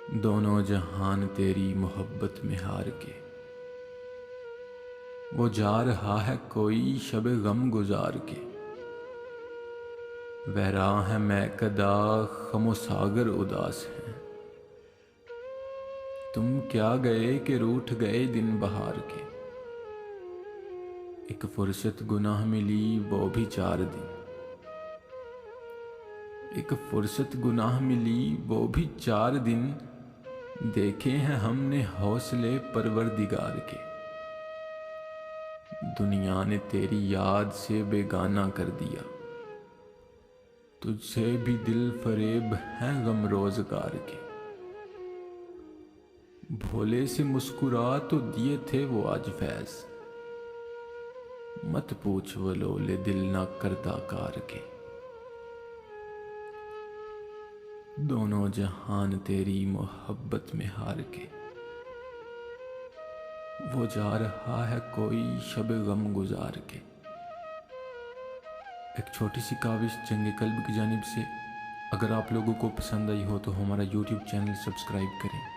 दोनों जहान तेरी मोहब्बत में हार के, वो जा रहा है कोई शब गम गुजार के। वहरा है मैं कदा खमो सागर उदास है, तुम क्या गए कि रूठ गए दिन बहार के। एक फुर्सत गुनाह मिली वो भी 4 दिन, एक फुर्सत गुनाह मिली वो भी 4 दिन। देखे हैं हमने हौसले परवरदिगार के। दुनिया ने तेरी याद से बेगाना कर दिया, तुझसे भी दिल फरेब हैं गम रोजगार के। भोले से मुस्कुरा तो दिए थे वो आज फैज, मत पूछ वो लोले दिल ना करता कार के। दोनों जहान तेरी मोहब्बत में हार के, वो जा रहा है कोई शब गम गुजार के। एक छोटी सी काविश जंग कल्ब की जानिब से। अगर आप लोगों को पसंद आई हो तो हमारा YouTube चैनल सब्सक्राइब करें।